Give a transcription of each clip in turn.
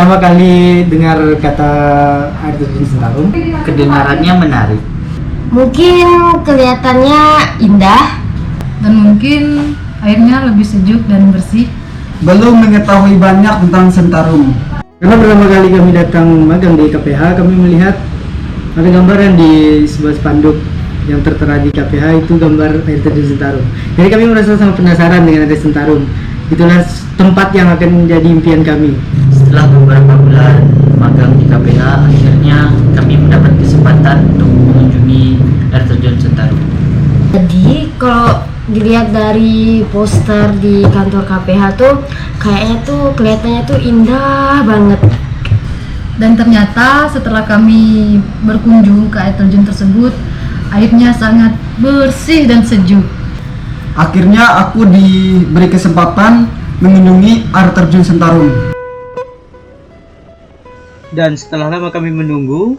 pertama kali dengar kata air terjun Sentarum. Kedengarannya menarik. Mungkin kelihatannya indah. Dan mungkin airnya lebih sejuk dan bersih. Belum mengetahui banyak tentang Sentarum. Karena pertama kali kami datang magang di KPH, kami melihat ada gambaran di sebuah spanduk yang tertera di KPH, itu gambar air terjun Sentarum. Jadi kami merasa sangat penasaran dengan air Sentarum. Itulah tempat yang akan menjadi impian kami. Setelah beberapa bulan magang di KPH, akhirnya kami mendapat kesempatan untuk mengunjungi air terjun Sentarum. Jadi kalau dilihat dari poster di kantor KPH tuh kayaknya tuh kelihatannya tuh indah banget. Dan ternyata setelah kami berkunjung ke air terjun tersebut, airnya sangat bersih dan sejuk. Akhirnya aku diberi kesempatan mengunjungi air terjun Sentarum. Dan setelah lama kami menunggu,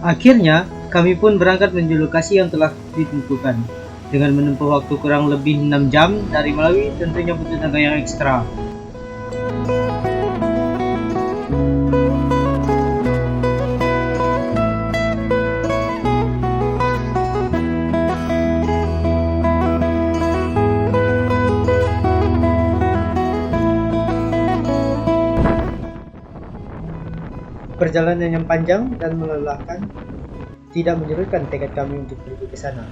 akhirnya kami pun berangkat menuju lokasi yang telah ditentukan. Dengan menempuh waktu kurang lebih 6 jam dari Malawi, tentunya butuh tenaga yang ekstra. Perjalanan yang panjang dan melelahkan tidak menyurutkan tekad kami untuk pergi ke sana.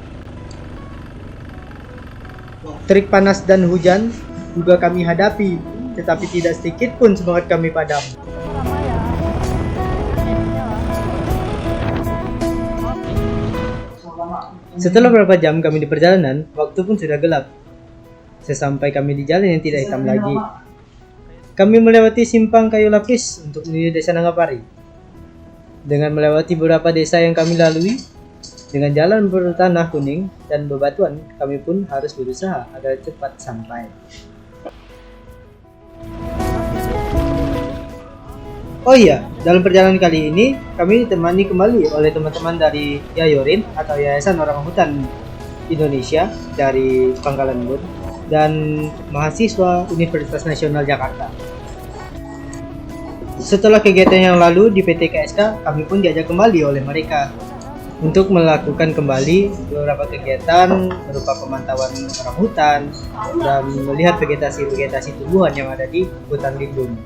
Terik panas dan hujan juga kami hadapi, tetapi tidak sedikit pun semangat kami padam. Setelah beberapa jam kami di perjalanan, waktu pun sudah gelap. Sesampai kami di jalan yang tidak hitam lagi, kami melewati simpang kayu lapis untuk menuju desa Nangapari. Dengan melewati beberapa desa yang kami lalui, dengan jalan bertanah kuning dan bebatuan, kami pun harus berusaha agar cepat sampai. Oh iya, dalam perjalanan kali ini, kami ditemani kembali oleh teman-teman dari Yayorin atau Yayasan Orang Hutan Indonesia dari Pangkalan Bun dan mahasiswa Universitas Nasional Jakarta. Setelah kegiatan yang lalu di PT KSK, kami pun diajak kembali oleh mereka untuk melakukan kembali beberapa kegiatan berupa pemantauan orang hutan dan melihat vegetasi tumbuhan yang ada di hutan lindung.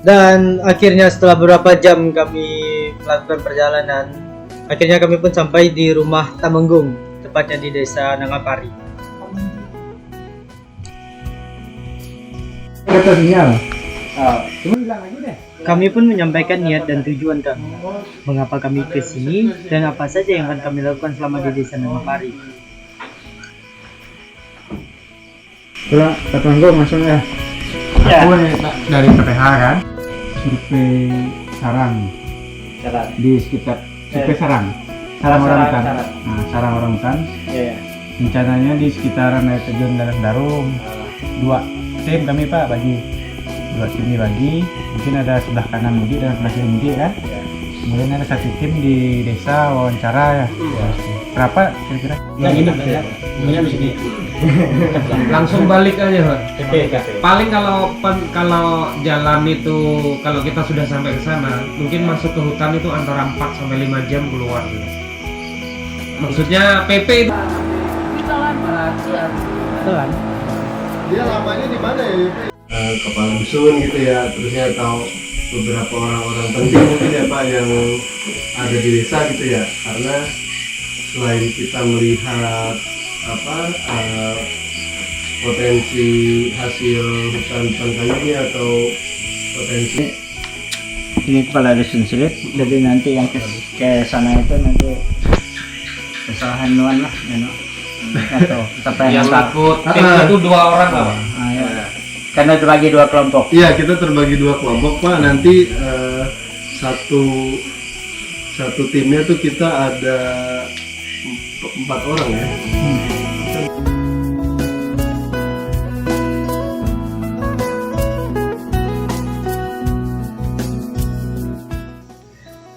Dan akhirnya setelah beberapa jam kami melakukan perjalanan, akhirnya kami pun sampai di rumah Tamenggung, tepatnya di desa Nangapari. Kata sinyal. Cuma bilang aja deh. Kami pun menyampaikan niat dan tujuan kami, mengapa kami ke sini dan apa saja yang akan kami lakukan selama di desa Nangapari. Coba Kata Manggung langsung ya. Aku dari KPH kan, survei sarang di sekitar sarang orang hutan. Nah, sarang orang hutan. Rencananya di sekitaran air terjun Sentarum. 2 tim kami Pak bagi. 2 tim dibagi. Mungkin ada sebelah kanan mudik dan sebelah kiri mudik kan. Kemudian ada 1 tim di desa wawancara ya. Berapa kira-kira? Yang ini sebenarnya di sini. Langsung balik aja Pak. Paling kalau jalan itu, kalau kita sudah sampai ke sana, mungkin masuk ke hutan itu antara 4 sampai 5 jam keluar. Maksudnya PP itu. Telan. Dia lamanya di mana ya? Kepala dusun gitu ya, terusnya atau beberapa orang-orang penting mungkin ya Pak yang ada di desa gitu ya, karena selain kita melihat potensi hasil hutan kayunya atau potensi Ini kepala dusun sulit, jadi nanti yang ke sana itu nanti kesalahan nuan lah, atau sampai Yang ikut tim itu 2 orang Pak. ya. Karena terbagi 2 kelompok. Iya, kita terbagi 2 kelompok Pak. Nanti satu timnya tuh kita ada 4 orang ya.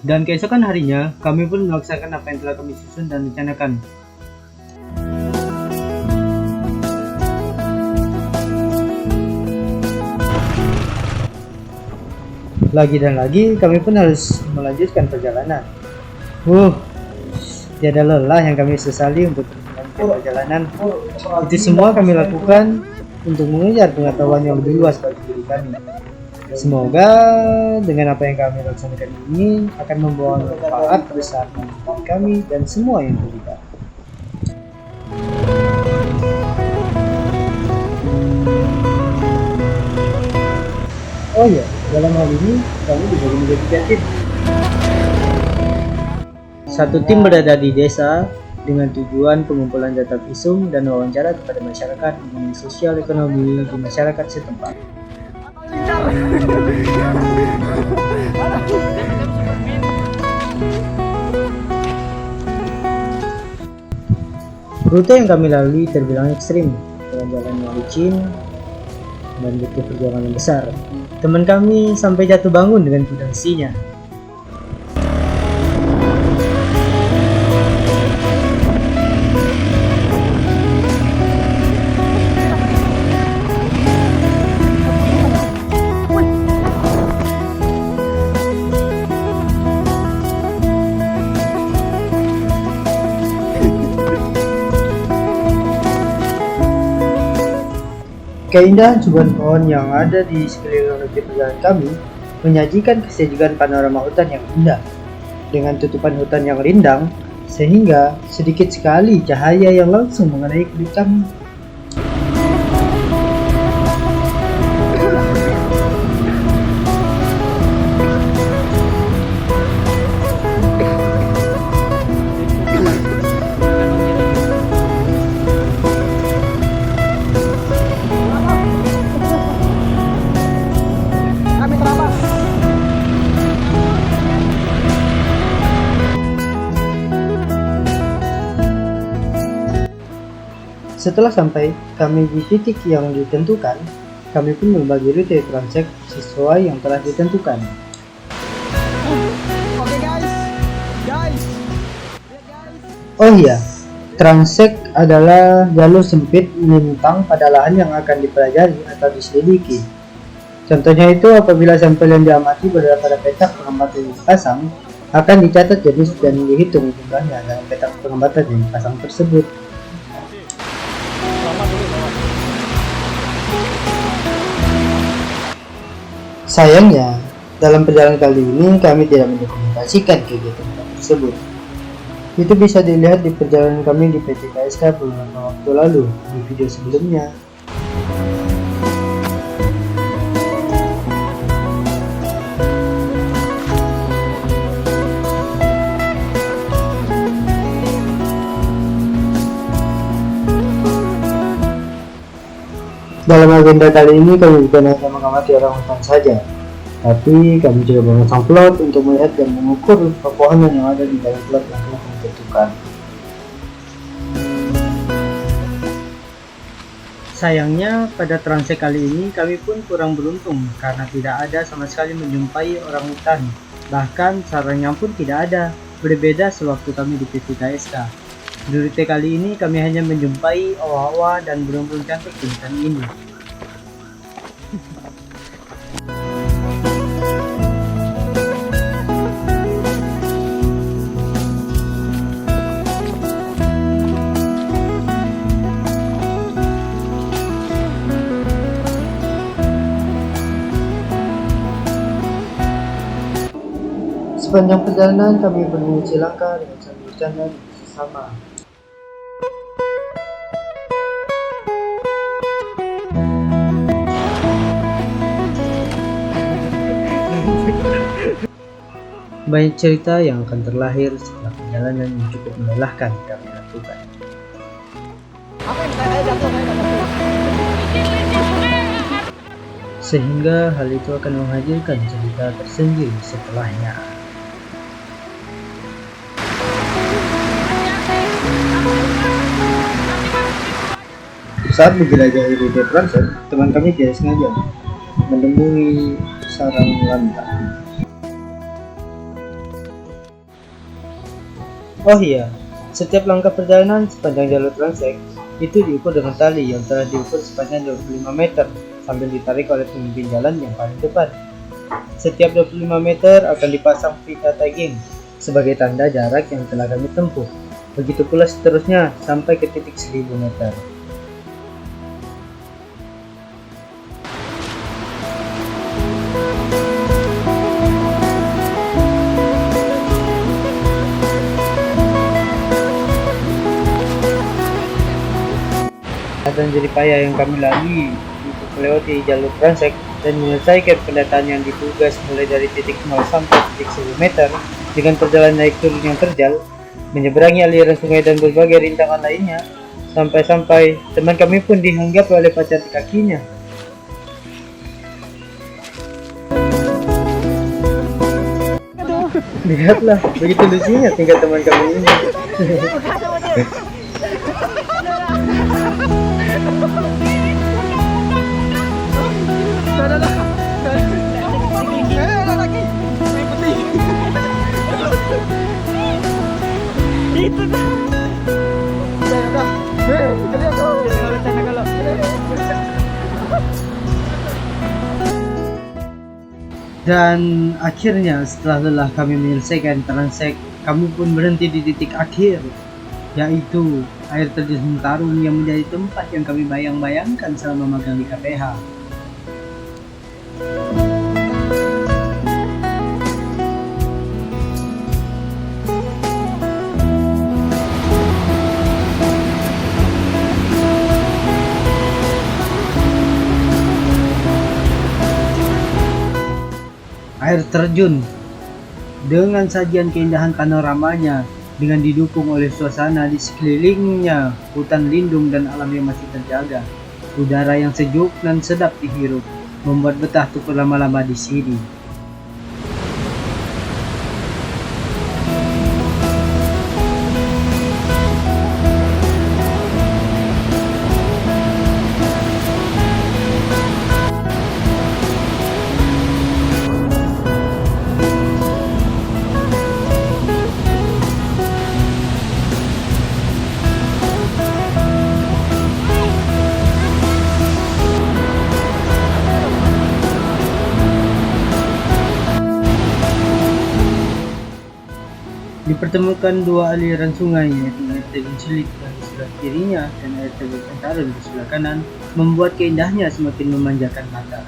Dan keesokan harinya, kami pun melaksanakan apa yang telah kami susun dan rencanakan. Lagi dan lagi, kami pun harus melanjutkan perjalanan. Tiada lelah yang kami sesali untuk melanjutkan perjalanan. Itu semua kami lakukan untuk mengejar pengetahuan yang lebih luas bagi diri kami. Semoga dengan apa yang kami laksanakan ini akan membawa manfaat besar bagi diri kami dan semua yang terlibat. Oh ya, dalam hal ini kami dibagi menjadi 3 tim. Satu tim berada di desa dengan tujuan pengumpulan data visum dan wawancara kepada masyarakat mengenai sosial ekonomi di masyarakat setempat. Rute yang kami lalui terbilang ekstrim, dengan jalan yang licin dan butuh perjuangan yang besar. Teman kami sampai jatuh bangun dengan kondisinya. Keindahan subuhan pohon yang ada di sekeliling rute perjalanan kami menyajikan kesejukan panorama hutan yang indah dengan tutupan hutan yang rindang sehingga sedikit sekali cahaya yang langsung mengenai kulit kami. Setelah sampai kami di titik yang ditentukan, kami pun membagi rute transek sesuai yang telah ditentukan. Oh iya, transek adalah jalur sempit melintang pada lahan yang akan dipelajari atau diselidiki. Contohnya itu apabila sampel yang diamati berada pada petak pengamatan yang dipasang, akan dicatat jenis dan dihitung jumlahnya dalam petak pengamatan yang dipasang tersebut. Sayangnya, dalam perjalanan kali ini kami tidak mendokumentasikan kegiatan tersebut. Itu bisa dilihat di perjalanan kami di PT KSK beberapa waktu lalu di video sebelumnya. Dalam agenda kali ini kami bukan hanya mengamati orang hutan saja, tapi kami juga memasang plot untuk melihat dan mengukur pepohonan yang ada di dalam plot yang telah ditentukan. Sayangnya pada transek kali ini kami pun kurang beruntung karena tidak ada sama sekali menjumpai orang hutan. Bahkan sarangnya pun tidak ada, berbeda sewaktu kami di PT KSK. Di rute kali ini kami hanya menjumpai owa-owa dan burung-burung cantik di hutan ini. Sepanjang perjalanan kami bermengisi langkah dengan sambil bercanda dan bersama. Banyak cerita yang akan terlahir setelah perjalanan yang cukup melelahkan kami lakukan. Sehingga hal itu akan menghasilkan cerita tersendiri setelahnya. Saat menjelajahi rute transek, teman kami tidak sengaja menemui sarang lantang. Oh iya, setiap langkah perjalanan sepanjang jalur transek itu diukur dengan tali yang telah diukur sepanjang 25 meter sambil ditarik oleh pemimpin jalan yang paling depan. Setiap 25 meter akan dipasang pita tagging sebagai tanda jarak yang telah kami tempuh. Begitu pula seterusnya sampai ke titik 1000 meter. Dan jerih payah yang kami lalui untuk melewati jalur transek dan menyelesaikan pendataan yang ditugas mulai dari titik 0 sampai titik 1000 meter dengan perjalanan naik turun yang terjal, menyeberangi aliran sungai dan berbagai rintangan lainnya, sampai-sampai teman kami pun dihanggap oleh pacar di kakinya. Lihatlah, begitu lucunya tingkat teman kami ini. Dan akhirnya setelah lelah kami menyelesaikan transek, kami pun berhenti di titik akhir, yaitu air terjun Sentarum yang menjadi tempat yang kami bayang-bayangkan selama magang di KPH. Air terjun dengan sajian keindahan panoramanya, dengan didukung oleh suasana di sekelilingnya hutan lindung dan alam yang masih terjaga, udara yang sejuk dan sedap dihirup, membuat betah untuk berlama-lama di sini. Dipertemukan dua aliran sungai, yaitu air terjun Cilik yang di sebelah kirinya dan air terjun Sentarum di sebelah kanan, membuat keindahannya semakin memanjakan mata.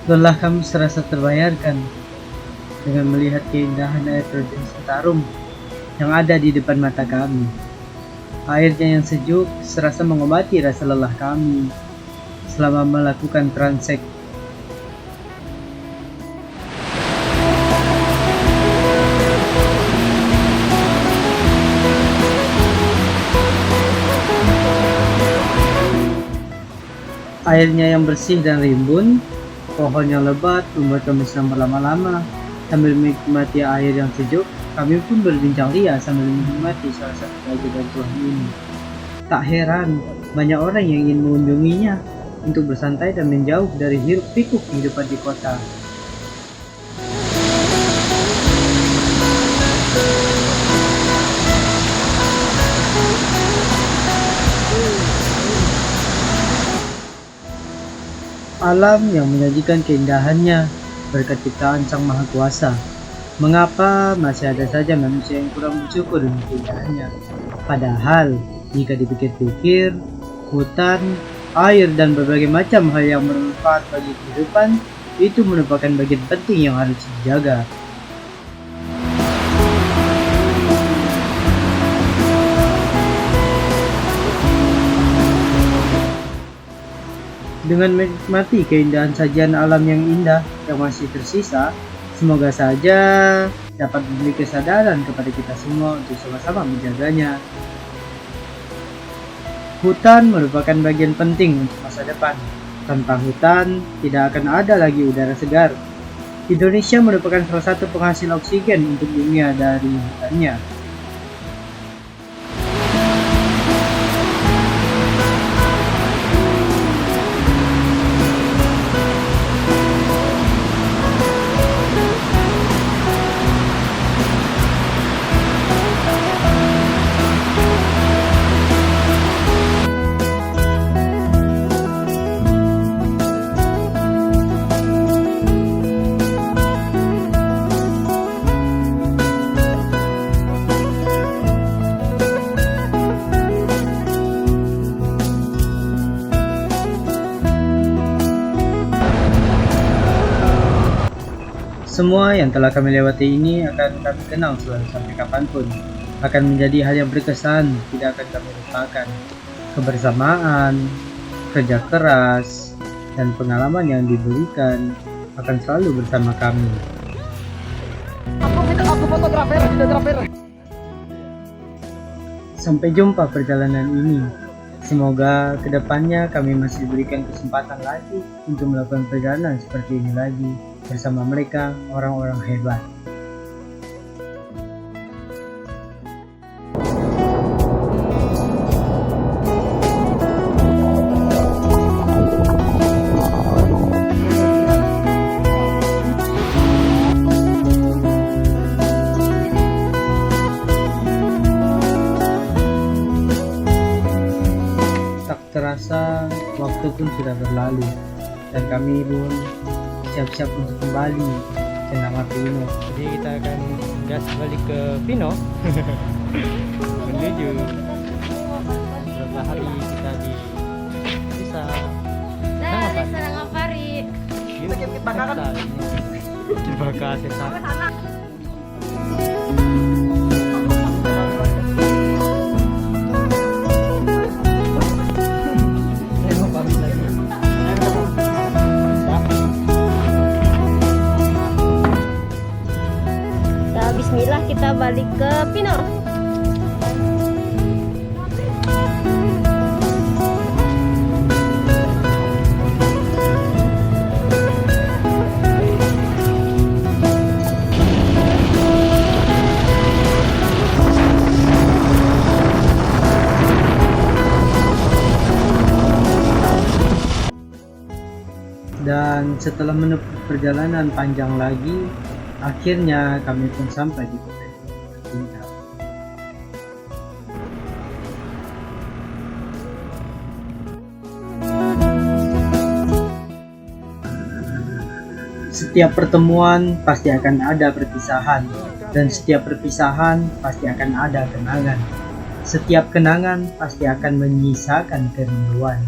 Lelah kami serasa terbayarkan dengan melihat keindahan air terjun Sentarum yang ada di depan mata kami. Airnya yang sejuk serasa mengobati rasa lelah kami selama melakukan transek. Airnya yang bersih dan rimbun, pohon yang lebat membuat kami senang berlama-lama. Sambil menikmati air yang sejuk, kami pun berbincang ria sambil menikmati salah satu keajaiban Tuhan ini. Tak heran, banyak orang yang ingin mengunjunginya untuk bersantai dan menjauh dari hiruk pikuk kehidupan di kota. Alam yang menyajikan keindahannya berkat ciptaan Sang Maha Kuasa. Mengapa masih ada saja manusia yang kurang bersyukur dengan keindahannya? Padahal, jika dipikir-pikir, hutan, air, dan berbagai macam hal yang bermanfaat bagi kehidupan itu merupakan bagian penting yang harus dijaga. Dengan menikmati keindahan sajian alam yang indah yang masih tersisa, semoga saja dapat memberi kesadaran kepada kita semua untuk sama-sama menjaganya. Hutan merupakan bagian penting untuk masa depan. Tanpa hutan, tidak akan ada lagi udara segar. Indonesia merupakan salah satu penghasil oksigen untuk dunia dari hutannya. Semua yang telah kami lewati ini akan kami kenang selalu sampai kapanpun. Akan menjadi hal yang berkesan, tidak akan kami lupakan. Kebersamaan, kerja keras, dan pengalaman yang diberikan akan selalu bersama kami. Sampai jumpa perjalanan ini. Semoga kedepannya kami masih diberikan kesempatan lagi untuk melakukan perjalanan seperti ini lagi bersama mereka, orang-orang hebat. Tak terasa waktu pun sudah berlalu dan kami pun siap-siap untuk kembali ke nama Pino. Jadi kita akan gas balik ke Pino menuju beberapa hari kita di desa Nangapari. Di Bakasesa. Bismillah, kita balik ke Pino. Dan setelah menempuh perjalanan panjang lagi, akhirnya kami pun sampai di kota yang tertinggal. Setiap pertemuan pasti akan ada perpisahan, dan setiap perpisahan pasti akan ada kenangan. Setiap kenangan pasti akan menyisakan kerinduan.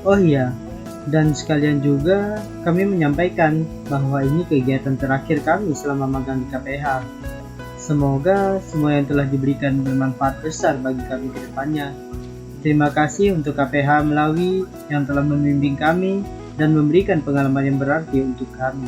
Oh iya, dan sekalian juga kami menyampaikan bahwa ini kegiatan terakhir kami selama magang di KPH. Semoga semua yang telah diberikan bermanfaat besar bagi kami ke depannya. Terima kasih untuk KPH Melawi yang telah membimbing kami dan memberikan pengalaman yang berarti untuk kami.